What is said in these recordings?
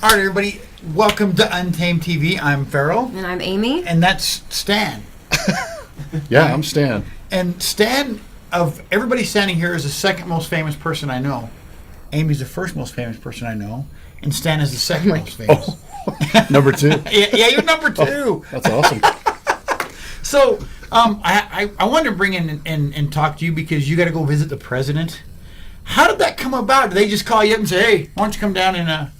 All right, everybody, welcome to Untamed TV. I'm Farrell. And I'm Amy. And that's Stan. Yeah, I'm Stan. And Stan, of everybody standing here, is the second most famous person I know. Amy's the first most famous person I know. And Stan is the second most famous. Number two. Yeah, you're number two. Oh, that's awesome. So, I wanted to bring in and talk to you because you got to go visit the president. How did that come about? Did they just call you up and say, hey, why don't you come down and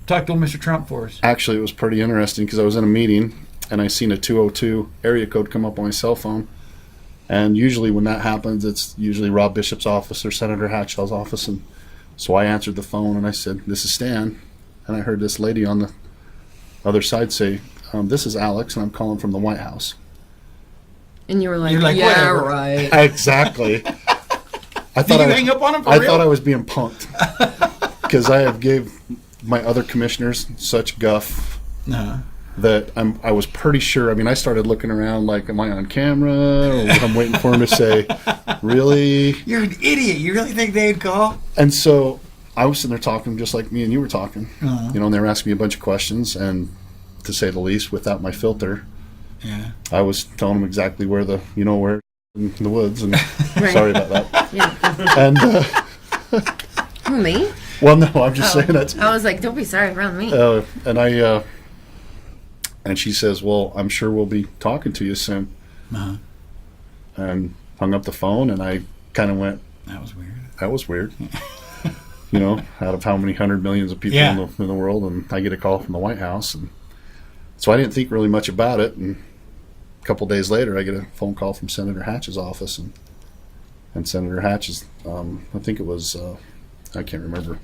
talk to Mr. Trump for us? Actually, it was pretty interesting because I was in a meeting and I seen a 202 area code come up on my cell phone. And usually when that happens, it's usually Rob Bishop's office or Senator Hatchell's office. And so I answered the phone and I said, this is Stan. And I heard this lady on the other side say, this is Alex and I'm calling from the White House. And you were like, yeah, whatever. Right. Exactly. Did you hang up on him for real? I thought I was being punked because I have gave my other commissioners such guff that I was pretty sure. I mean, I started looking around like, am I on camera? Or I'm waiting for him to say, really? You're an idiot. You really think they'd call? And so I was sitting there talking just like me and you were talking, you know, and they were asking me a bunch of questions, and to say the least, without my filter, I was telling them exactly where where in the woods, and sorry about that. Yeah. And Who, me? well, no, I'm just saying that. I was like, don't be sorry around me. And she says, well, I'm sure we'll be talking to you soon. And hung up the phone, and I kind of went, that was weird. That was weird. You know, out of how many hundred millions of people in the world, and I get a call from the White House. And so I didn't think really much about it. And a couple days later, I get a phone call from Senator Hatch's office. And Senator Hatch is, I think it was, I can't remember.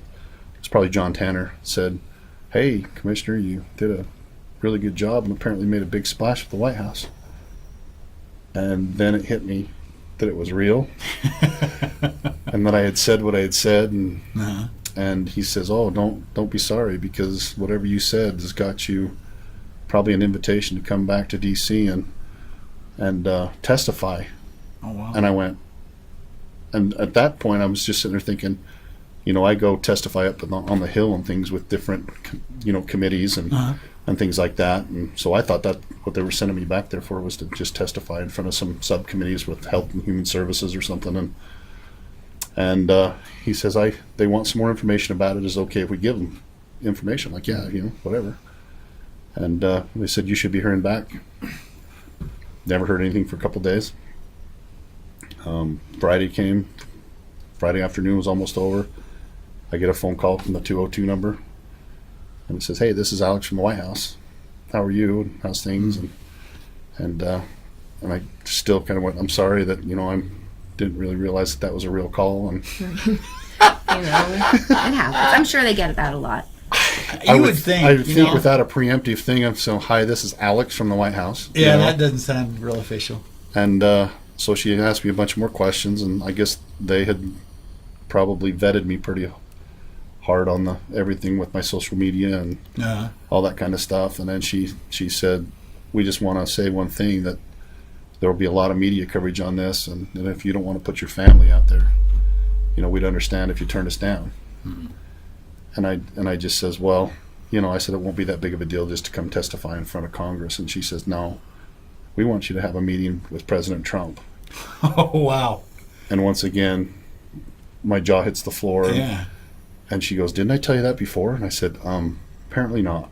It's probably John Tanner, said, hey, Commissioner, you did a really good job and apparently made a big splash at the White House. And then it hit me that it was real. And that I had said what I had said. And he says, oh, don't be sorry, because whatever you said has got you probably an invitation to come back to D.C. and testify. Oh, wow. And I went, and at that point I was just sitting there thinking, you know, I go testify up on the Hill and things with different, committees and things like that. And so I thought that what they were sending me back there for was to just testify in front of some subcommittees with Health and Human Services or something. And he says, they want some more information about it. Is it okay if we give them information? Like, yeah, whatever. And they said, you should be hearing back. Never heard anything for a couple days. Friday came. Friday afternoon was almost over. I get a phone call from the 202 number. And it says, hey, this is Alex from the White House. How are you? And how's things? And I still kind of went, I'm sorry that, I didn't really realize that was a real call. And it happens. I'm sure they get that a lot. I would think without a preemptive thing of, so, hi, this is Alex from the White House. Yeah, that doesn't sound real official. And so she asked me a bunch more questions, and I guess they had probably vetted me pretty hard on everything with my social media and all that kind of stuff. And then she said, we just want to say one thing, that there will be a lot of media coverage on this, and if you don't want to put your family out there, we'd understand if you turned us down. And I just says, well, I said, it won't be that big of a deal just to come testify in front of Congress. And she says, no, we want you to have a meeting with President Trump. Oh, wow. And once again, my jaw hits the floor. Yeah. And she goes, didn't I tell you that before? And I said, apparently not.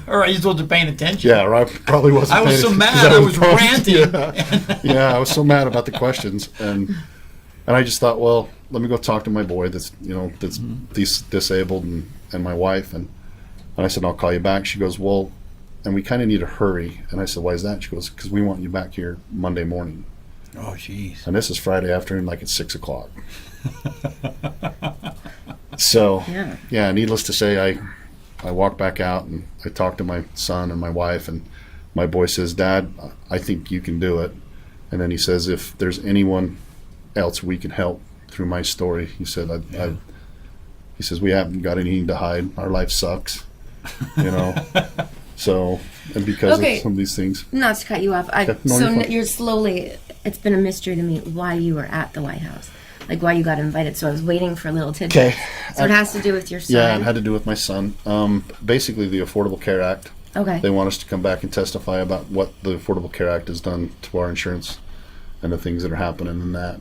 Or I just wasn't paying attention. Yeah, or I probably wasn't I was paying so attention. mad. I was ranting. Yeah, I was so mad about the questions. And I just thought, well, let me go talk to my boy that's disabled and my wife. And I said, I'll call you back. She goes, well, and we kind of need to hurry. And I said, why is that? She goes, because we want you back here Monday morning. Oh, jeez. And this is Friday afternoon, like at 6 o'clock. So, yeah, needless to say, I walked back out and I talked to my son and my wife, and my boy says, Dad, I think you can do it. And then he says, if there's anyone else we can help through my story, he said, he says, we haven't got anything to hide. Our life sucks, So, and because of some of these things. Not to cut you off. You're slowly, it's been a mystery to me why you were at the White House. like why you got invited. So I was waiting for little tidbits. Okay. So it has to do with your son. Yeah, it had to do with my son. Basically, the Affordable Care Act. Okay. They want us to come back and testify about what the Affordable Care Act has done to our insurance and the things that are happening in that.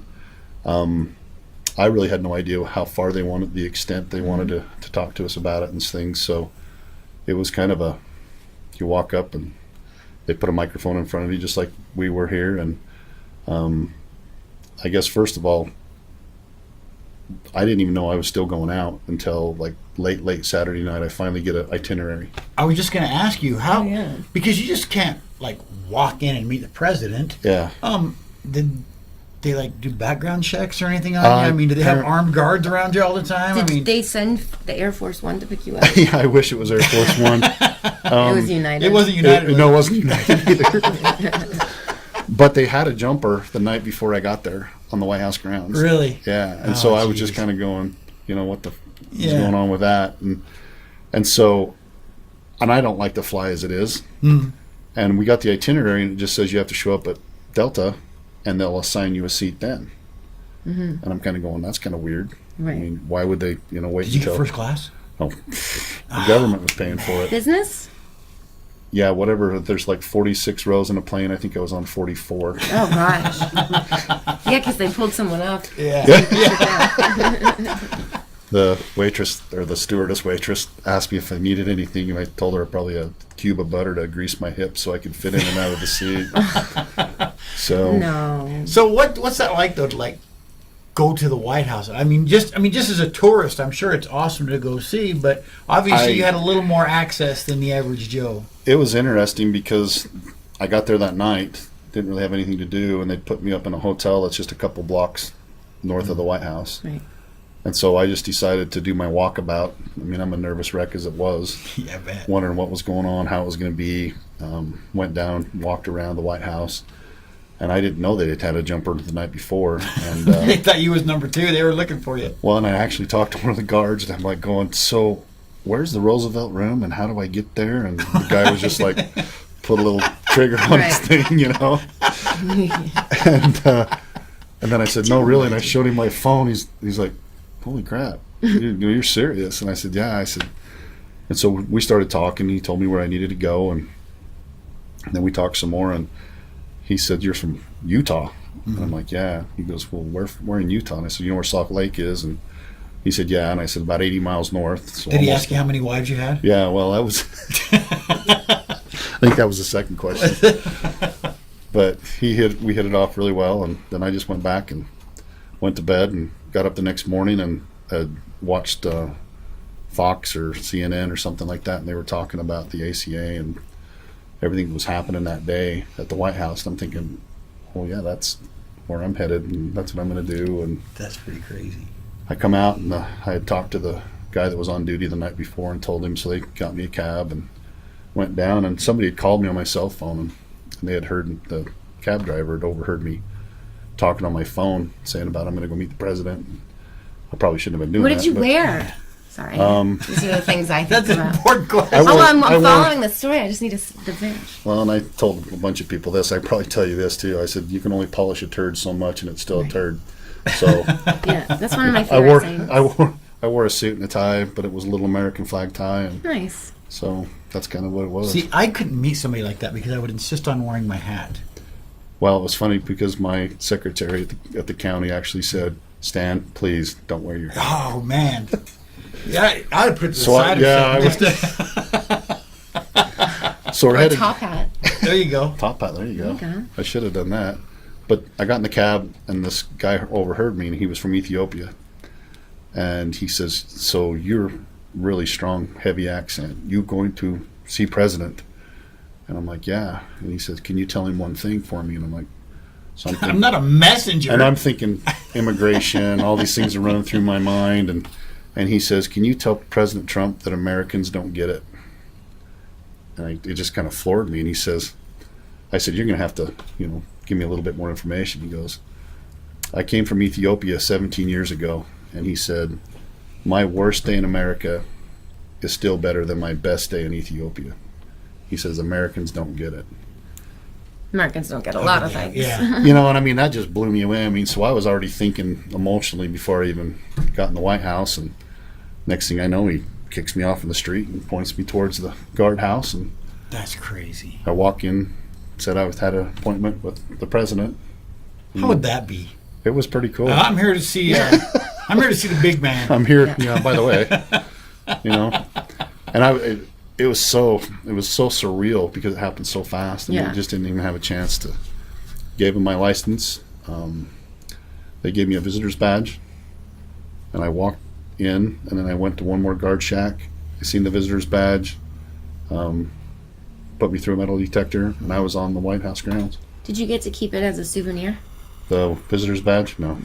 I really had no idea how far they wanted, the extent they wanted to talk to us about it and things. So it was kind of you walk up and they put a microphone in front of you just like we were here. And I guess, first of all, I didn't even know I was still going out until like late Saturday night. I finally get an itinerary. I was just going to ask you how, yeah. because you just can't like walk in and meet the president. Yeah. Did they like do background checks or anything on you? I mean, do they have armed guards around you all the time? Did they send the Air Force One to pick you up? Yeah, I wish it was Air Force One. It was United. It wasn't United. No, it wasn't United either. But they had a jumper the night before I got there on the White House grounds. Really? Yeah, and Oh, so I was geez. just kind of going, what the Yeah. is going on with that, and so, and I don't like to fly as it is. Mm. And we got the itinerary, and it just says you have to show up at Delta, and they'll assign you a seat then. And I'm kind of going, that's kind of weird. Right. I mean, why would they, wait Did you until get first class? Oh, the government was paying for it. Business? Yeah, whatever. There's like 46 rows in a plane. I think I was on 44. Oh gosh. Yeah, because they pulled someone up. Yeah. The waitress, or the stewardess waitress, asked me if I needed anything, and I told her probably a cube of butter to grease my hips so I could fit in and out of the seat. So No. So what's that like though, to like go to the White House? I mean, just as a tourist, I'm sure it's awesome to go see, but obviously you had a little more access than the average Joe. it was interesting because I got there that night, didn't really have anything to do, and they put me up in a hotel that's just a couple blocks north of the White House. Right. And so I just decided to do my walkabout. I mean, I'm a nervous wreck as it was, Yeah, I bet. wondering what was going on, how it was going to be. Went down, walked around the White House, and I didn't know they had a jumper the night before. And They thought you was number 2. They were looking for you. well, and I actually talked to one of the guards, and I'm like going, so where's the Roosevelt room, and how do I get there? And the guy was just like, put a little trigger on his Right. thing, And then I said, no, really, and I showed him my phone. He's like, holy crap, you're serious? And I said, yeah. I said, and so we started talking. He told me where I needed to go, and then we talked some more. And he said, you're from Utah? And I'm like, yeah. He goes, well, where in Utah? And I said, you know where Salt Lake is? And he said, yeah. And I said, about 80 miles north. So Did he almost- ask you how many wives you had? Yeah, well, that was. I think that was the second question. But we hit it off really well, and then I just went back and went to bed and got up the next morning and watched Fox or CNN or something like that, and they were talking about the ACA and everything that was happening that day at the White House. And I'm thinking, well, yeah, that's where I'm headed, and that's what I'm going to do. And That's pretty crazy. I come out, and I had talked to the guy that was on duty the night before and told him, so they got me a cab and went down. And somebody had called me on my cell phone, and they had heard, the cab driver had overheard me talking on my phone saying about I'm going to go meet the president. I probably shouldn't have been doing What that. did you but wear? Sorry. These are the things I think That's an about. important question. I Oh, wore- I'm I wore- following the story. I just need the finish. Well, and I told a bunch of people this. I probably tell you this too. I said you can only polish a turd so much, and it's still a turd. So Yeah, that's one of my I favorite wore sayings. I wore a suit and a tie, but it was a little American flag tie, and Nice. so that's kind of what it was. See, I couldn't meet somebody like that because I would insist on wearing my hat. Well, it was funny because my secretary at the county actually said, "Stan, please don't wear your hat." Oh, man. Yeah, I would put it to the So side I of was- something. So we're Or headed top hat. There you go. top hat. There you go. Okay. I should have done that, but I got in the cab and this guy overheard me, and he was from Ethiopia, and he says, "So you're really strong, heavy accent. You going to see president?" And I'm like, "Yeah." And he says, "Can you tell him one thing for me?" And I'm like, "Something." I'm not a messenger. And I'm thinking immigration, all these things are running through my mind. And he says, "Can you tell President Trump that Americans don't get it?" And it just kind of floored me. And he says, I said, "You're going to have to, give me a little bit more information." He goes, "I came from Ethiopia 17 years ago." And he said, "My worst day in America is still better than my best day in Ethiopia." He says, "Americans don't get it." Americans don't get a lot of things. Yeah. You know, and I mean, that just blew me away. I mean, so I was already thinking emotionally before I even got in the White House, and next thing I know, he kicks me off in the street and points me towards the guardhouse, and That's crazy. I walk in, said I had an appointment with the president. How would that be? It was pretty cool. I'm here to see. I'm here to see the big man. I'm here, by the way, and it was so surreal because it happened so fast, and I just didn't even have a chance to. Gave him my license. They gave me a visitor's badge, and I walked in, and then I went to one more guard shack. I seen the visitor's badge, put me through a metal detector, and I was on the White House grounds. Did you get to keep it as a souvenir? The visitor's badge? No.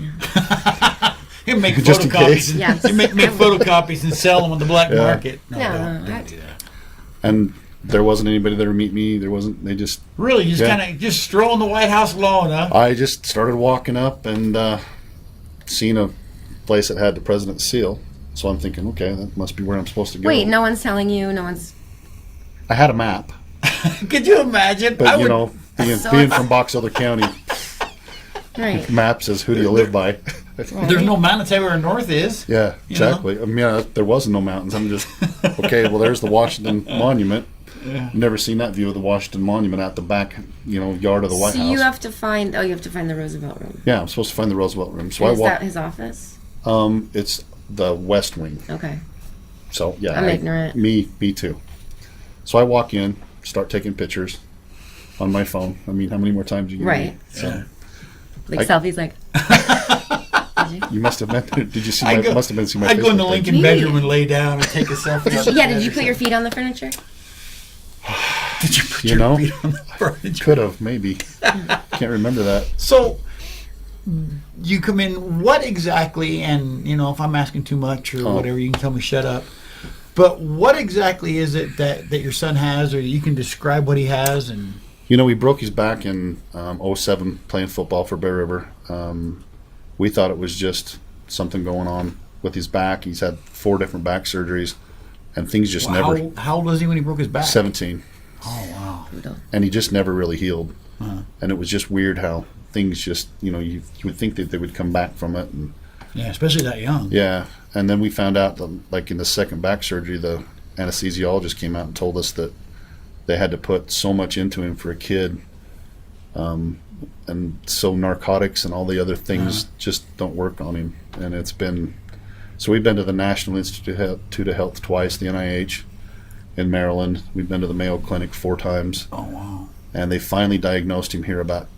You make Just in case. photocopies. Yes. You make photocopies and sell them on the black market. No, Don't do that. And there wasn't anybody there to meet me. There wasn't. They just. Really, you just kind of just strolling the White House alone, huh? I just started walking up and seen a place that had the president's seal. So I'm thinking, okay, that must be where I'm supposed to go. Wait, no one's telling you. No one's. I had a map, Could you imagine? but being from Box Elder County, Right. map says who do you live by. there's no mountain to tell you where north is. Yeah, exactly. I mean, there wasn't no mountains. I'm just okay. Well, there's the Washington Monument. Yeah. Never seen that view of the Washington Monument at the back, yard of the White So House. you have to find. Oh, you have to find the Roosevelt Room. Yeah, I'm supposed to find the Roosevelt Room. So Is I walk. that his office? It's the West Wing. Okay. So yeah, I'm ignorant. Me too. So I walk in, start taking pictures on my phone. I mean, how many more times you? Right. Need? So Like selfies, like. Did you? you must have been. Did you see? I My, go- must have been see my. I go in the Facebook page. Lincoln Really? bedroom and lay down and take a selfie. Yeah. Did you put your feet on the furniture? Did you put You your know? feet on the furniture? Could have maybe. Can't remember that. So you come in. What exactly? And if I'm asking too much or whatever, you can tell me shut up. But what exactly is it that your son has, or you can describe what he has? And He broke his back in '07 playing football for Bear River. We thought it was just something going on with his back. He's had 4 different back surgeries, and things just never. How old was he when he broke his back? 17. Oh wow. Brutal. And he just never really healed. Uh-huh. And it was just weird how things just, you would think that they would come back from it. And Yeah, especially that young. yeah. And then we found out that, like, in the second back surgery, the anesthesiologist came out and told us that they had to put so much into him for a kid. And so narcotics and all the other things just don't work on him. And it's been, so we've been to the National Institute of Health twice, the NIH in Maryland. We've been to the Mayo Clinic 4 times. Oh wow. And they finally diagnosed him here about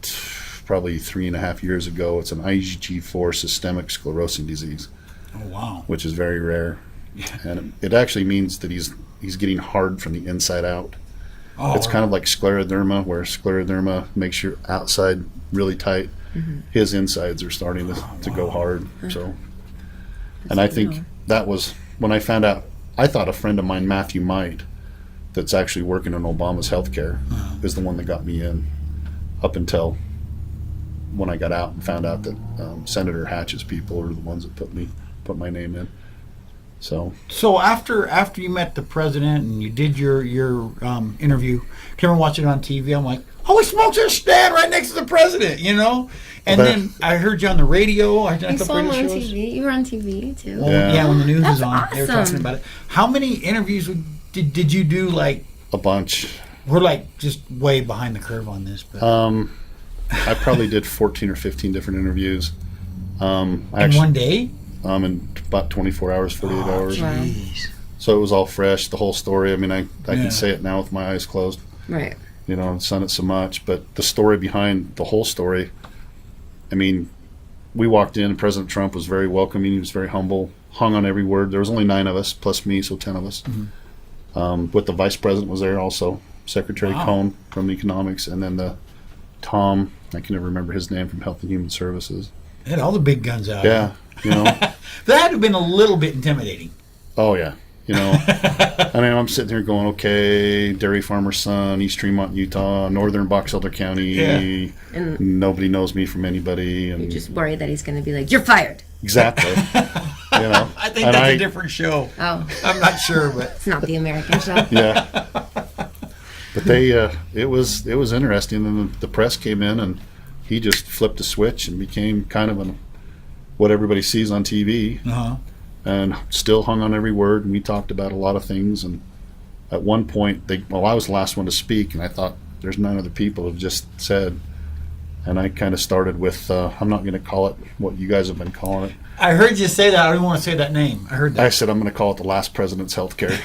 probably 3.5 years ago. It's an IgG4 systemic sclerosing disease, Oh wow. which is very rare. And it actually means that he's getting hard from the inside out. Oh, It's kind of like scleroderma, where scleroderma makes your outside really tight. His insides are starting to go hard. So, and I think that was when I found out. I thought a friend of mine, Matthew Might, that's actually working in Obama's healthcare, is the one that got me in. Up until when I got out and found out that Senator Hatch's people are the ones that put my name in. So after you met the president and you did your interview, came and watched it on TV. I'm like, holy smokes, there's Stan right next to the president, And then I heard you on the radio. I did I a saw couple him on radio shows. TV. You were on TV too. Well, Yeah. yeah, when the news That's was on, they were awesome. talking about it. How many interviews did you do? Like, a bunch. we're like just way behind the curve on this, but I probably did 14 or 15 different interviews. in one day. In about 24 hours, 48 hours. Wow. Jeez. So it was all fresh, the whole story. I mean, I Yeah. can say it now with my eyes closed. Right. I've done it so much. But the story behind the whole story, I mean, we walked in, President Trump was very welcoming. He was very humble, hung on every word. There was only 9 of us, plus me, so 10 of us. With the vice president was there also, Secretary Wow. Cohn from economics, and then Tom, I can never remember his name, from Health and Human Services. They had all the big guns out. Yeah, That had to have been a little bit intimidating. Oh yeah, I mean, I'm sitting here going, okay, dairy farmer's son, East Tremont, Utah, northern Box Elder County. Yeah. And Nobody knows me from anybody, and you're just worried that he's going to be like, you're fired. exactly. I think And that's a different show. Oh, I'm not sure, but it's not the American show. Yeah. But they, it was interesting, and the press came in, and he just flipped a switch and became kind of what everybody sees on TV, and still hung on every word. And we talked about a lot of things. And at one point, I was the last one to speak, and I thought there's 9 other people who've just said. And I kind of started with, I'm not going to call it what you guys have been calling it. I heard you say that. I don't want to say that name. I heard that. I said I'm going to call it the last president's health care.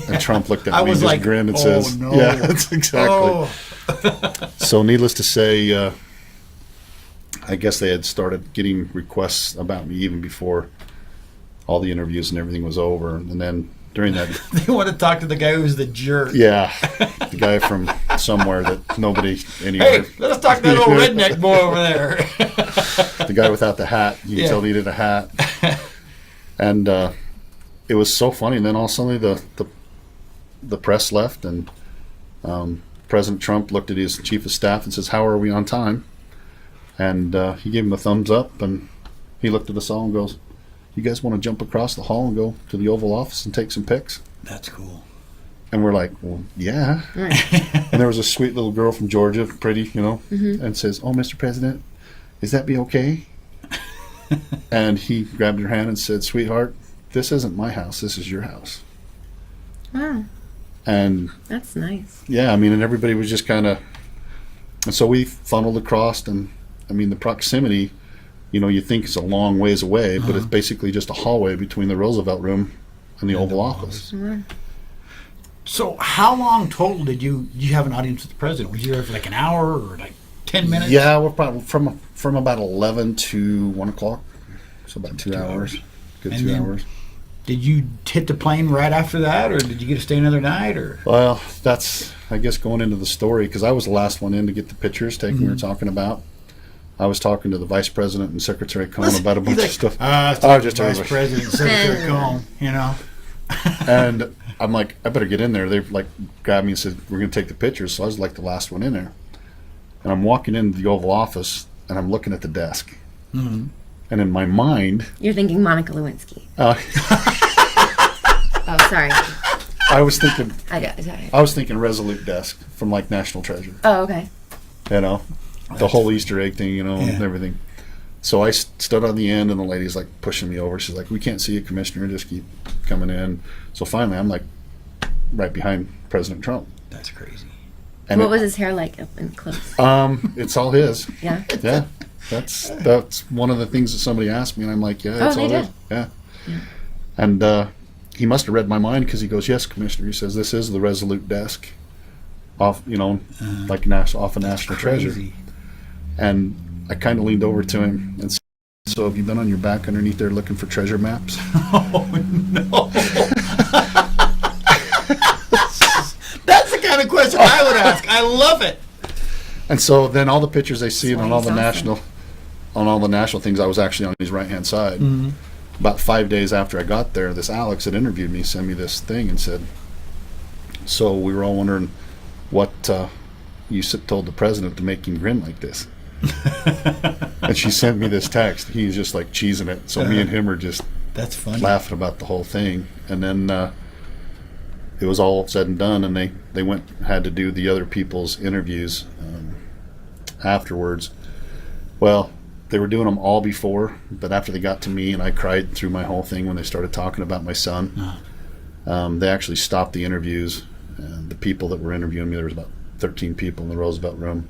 And Trump looked at me and just like, grinned and oh, says, no. yeah, that's exactly. So needless to say, I guess they had started getting requests about me even before all the interviews and everything was over. And then during that... They want to talk to the guy who's the jerk. Yeah, the guy from somewhere that nobody anywhere... Hey, let us talk to that old redneck boy over there. The guy without the hat. You can tell he needed a hat. And it was so funny. And then all of a sudden the press left, and President Trump looked at his chief of staff and says, "How are we on time?" And he gave him a thumbs up, and he looked at us all and goes, "You guys want to jump across the hall and go to the Oval Office and take some pics?" That's cool. And we're like, "Well, yeah." And there was a sweet little girl from Georgia, pretty, and says, "Oh, Mr. President, is that be okay?" And he grabbed her hand and said, "Sweetheart, this isn't my house. This is your house." Wow. And that's nice. Yeah, I mean, and everybody was just kind of, and so we funneled across, and I mean, the proximity, you think it's a long ways away, but it's basically just a hallway between the Roosevelt Room and the Oval Office. So how long total did you have an audience with the president? Were you there for like an hour or like 10 minutes? Yeah, we're probably from about 11 to 1 o'clock, so about 2 hours. Good And 2 then- hours. Did you hit the plane right after that, or did you get to stay another night? Or Well, that's, I guess, going into the story, because I was the last one in to get the pictures taken we were talking about. I was talking to the Vice President and Secretary Cohn about a bunch of stuff. Just Vice President, Secretary Cohn, And I'm like, I better get in there. They like grabbed me and said, "We're going to take the pictures." So I was like the last one in there. And I'm walking into the Oval Office, and I'm looking at the desk. And in my mind, You're thinking Monica Lewinsky. Oh, sorry. I was thinking Sorry. I was thinking Resolute Desk from like National Treasure. Oh, okay. The whole Easter egg thing, and everything. So I stood on the end, and the lady's like pushing me over. She's like, "We can't see you, Commissioner. Just keep coming in." So finally, I'm like right behind President Trump. That's crazy. And What was his hair like up and close? It's all his. Yeah. Yeah. That's one of the things that somebody asked me, and I'm like, yeah, it's all his. Yeah. And he must have read my mind, because he goes, "Yes, Commissioner." He says, "This is the Resolute Desk off, like off of National Treasure." And I kind of leaned over to him and said, "So have you been on your back underneath there looking for treasure maps?" Oh, no. That's the kind of question I would ask. I love it. And so then all the pictures they see, and on all the awesome. national things, I was actually on his right hand side. About 5 days after I got there, this Alex that interviewed me sent me this thing and said, "So we were all wondering what you told the president to make him grin like this." And she sent me this text. He's just like cheesing it. So me and him are just That's funny. laughing about the whole thing. And then it was all said and done, and they had to do the other people's interviews afterwards. Well, they were doing them all before, but after they got to me, and I cried through my whole thing when they started talking about my son, they actually stopped the interviews. And the people that were interviewing me, there was about 13 people in the Roosevelt Room.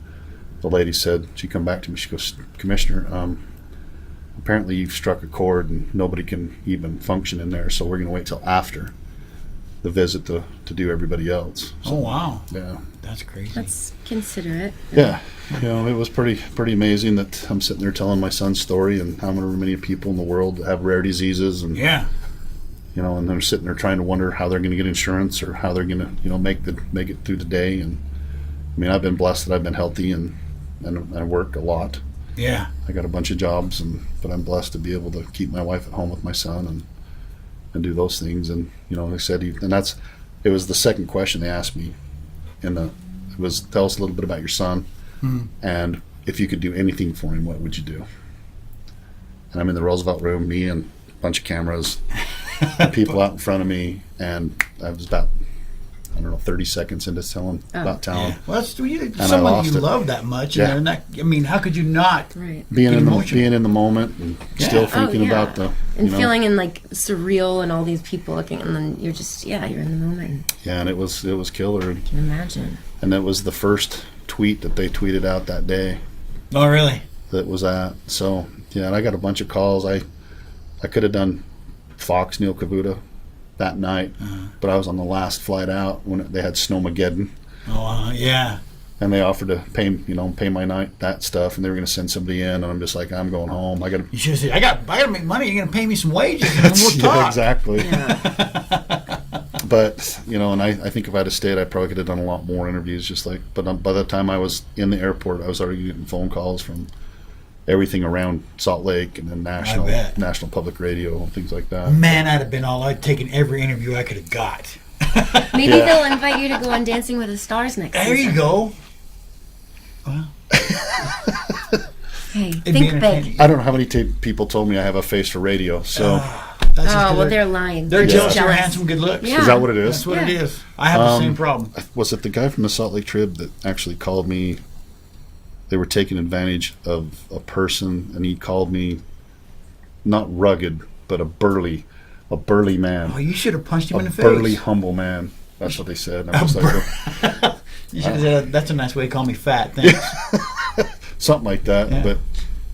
The lady said, she come back to me, she goes, "Commissioner, apparently you've struck a chord and nobody can even function in there, so we're going to wait till after the visit to do everybody else." So, Oh, wow. yeah. That's crazy. That's considerate. Yeah. It was pretty amazing that I'm sitting there telling my son's story, and how many people in the world have rare diseases, and Yeah. and they're sitting there trying to wonder how they're going to get insurance, or how they're going to make it through the day. And I mean, I've been blessed that I've been healthy, and I work a lot. Yeah. I got a bunch of jobs, but I'm blessed to be able to keep my wife at home with my son and do those things. And they said, it was the second question they asked me, it was, "Tell us a little bit about your son, and if you could do anything for him, what would you do?" And I'm in the Roosevelt Room, me and a bunch of cameras, and people out in front of me, and I was about I don't know, 30 seconds into telling about town. Yeah. Well, that's I someone lost you it. love that much. Yeah. And that, I mean, how could you not? Right. Being Get in emotional. being in the moment and still thinking about the and feeling in like surreal and all these people looking, and then you're just you're in the moment. Yeah, and it was killer. I can imagine. And that was the first tweet that they tweeted out that day. Oh, really? That was that. So yeah, and I got a bunch of calls. I could have done Fox Neil Kavuta that night, but I was on the last flight out when they had Snowmageddon. Oh, yeah. And they offered to pay my night, that stuff, and they were going to send somebody in, and I'm just like, I'm going home. I got to. You should have said, I got to make money. You're going to pay me some wages, and then we'll talk. Yeah, exactly. Yeah. But and I think if I'd have stayed, I probably could have done a lot more interviews. Just like, but by the time I was in the airport, I was already getting phone calls from everything around Salt Lake and then national public radio and things like that. Man, I'd taken every interview I could have got. Maybe they'll invite you to go on Dancing with the Stars next There season. you go. Well, Hey, it'd be think entertaining. big. I don't know how many people told me I have a face for radio. So That's just 'cause Oh, well, they're lying. they're jealous of your jealous. handsome good looks. Yeah. is that what it is? That's what it Yeah. is. I have the same problem. Was it the guy from the Salt Lake Trib that actually called me? They were taking advantage of a person, and he called me not rugged, but a burly man. Oh, you should have punched him in the face. Burly, humble man. That's what they said. And I was like, You should have said, that's a nice way to call me fat. Thanks. something like that. Yeah. But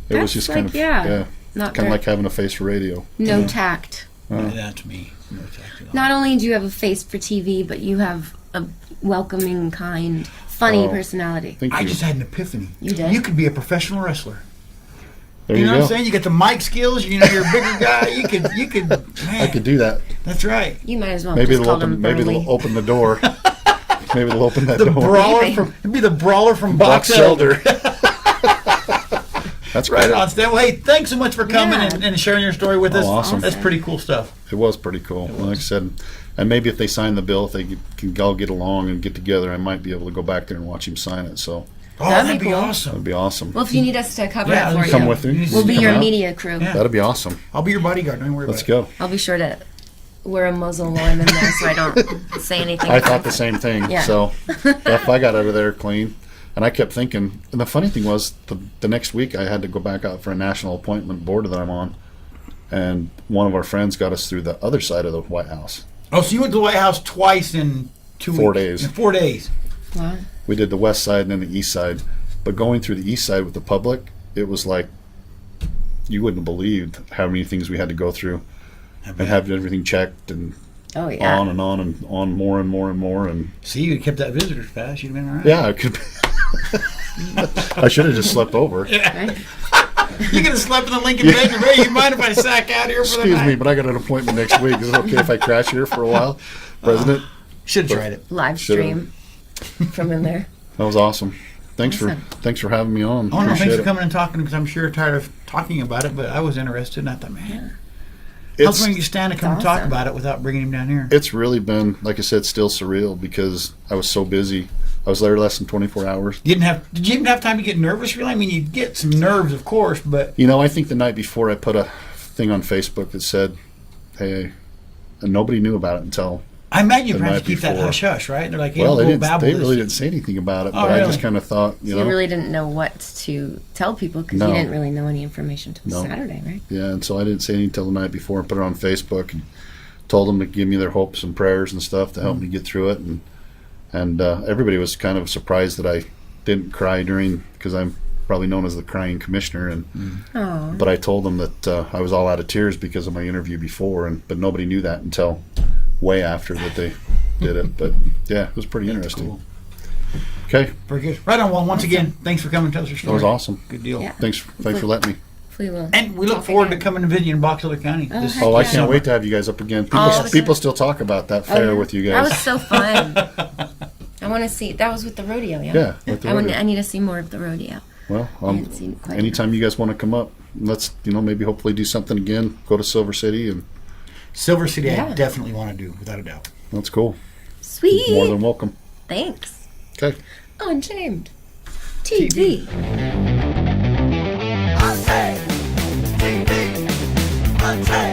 it was That's just like, kind of not kind very- of like having a face for radio. No tact. That's me. No tact at all. Not only do you have a face for TV, but you have a welcoming, kind, funny Oh. personality. Thank I you. just had an epiphany. You did? You could be a professional wrestler. There You you know what I'm go. saying? You got the mic skills. You're a bigger guy. You could. Man, I could do that. That's right. You might as well Maybe just they'll call them open. Maybe burly. they'll open the door. Maybe they'll open that The door. brawler Maybe. it'd be the brawler from Box Box Elder. That's Right great. on, Stan. Well, hey, thanks so much for coming Yeah. and sharing your story with us. awesome. That's pretty cool stuff. It was pretty cool. Like I said, and maybe if they sign the bill, if they can all get along and get together, I might be able to go back there and watch him sign it. So Oh, That'd that'd be be cool. awesome. that'd be awesome. Well, if you need us to cover Yeah, it for Come you, with me. we'll be Come your out. media crew. Yeah. That'd be awesome. I'll be your bodyguard. Don't worry Let's about go. I'll be sure to wear a muzzle while I'm in there so I don't say anything. I thought the same thing. Yeah. So if I got out of there clean, and I kept thinking, and the funny thing was, the next week I had to go back out for a national appointment board that I'm on, and one of our friends got us through the other side of the White House. it. Oh, so you went to the White House twice in 2 weeks? 4 days. In 4 days. Wow. We did the west side and then the east side, but going through the east side with the public, it was like you wouldn't have believed how many things we had to go through and have everything checked and Oh, yeah. on and on and on, more and more and more, and See, you kept that visitors pass. You'd have been all right. yeah, I could. I should have just slept over. Right? You could have slept in the Lincoln bed. Hey, you mind if I sack out here for the Excuse night? me, but I got an appointment next week. Is it okay if I crash here for a while, President? Should have tried it. Live Should've. stream from in there. That was awesome. Thanks Awesome. for having me on. Oh, no, thanks Appreciate for it. coming and talking because I'm sure you're tired of talking about it, but I was interested and I thought, man, how It's come you stand to come and talk awesome. about it without bringing him down here? it's really been, like I said, still surreal because I was so busy. I was there less than 24 hours. Did you even have time to get nervous, really? I mean, you get some nerves, of course, but You know, I think the night before I put a thing on Facebook that said, "Hey," and nobody knew about it until. I imagine you The probably night keep that before. hush hush, right? They're like, hey, Well, we'll they babble this. really didn't say anything about it, Oh, but I really? just kind of thought, You really didn't know what to tell people because No. you didn't really know any information until No. Saturday, right? yeah, and so I didn't say anything until the night before and put it on Facebook and told them to give me their hopes and prayers and stuff to help me get through it, and everybody was kind of surprised that I didn't cry during, because I'm probably known as the crying commissioner, and Oh, but I told them that I was all out of tears because of my interview before, but nobody knew that until way after that they did it. But yeah, it was pretty interesting. Cool. Okay, Very good. Right on. Well, once again, thanks for coming to tell us your that story. was awesome. Good deal. Yeah. Thanks for letting me. hopefully we'll. And we look talk forward to again. coming and visiting in Box Elder County. Oh, this heck Oh, I yeah. can't wait to have you guys up again. People, Oh, people still talk about that fair yeah. with you That guys. was so fun. I want to see. That was with the rodeo, yeah. Yeah, with the rodeo. I need to see more of the rodeo. Well, I haven't seen it quite anytime you guys want to come up, let's maybe hopefully do something again. Go to Silver City, and Silver City, I Yeah. definitely want to do, without a doubt. that's cool. Sweet. More than welcome. Thanks. Okay. Untamed TV. Untamed TV. Untamed.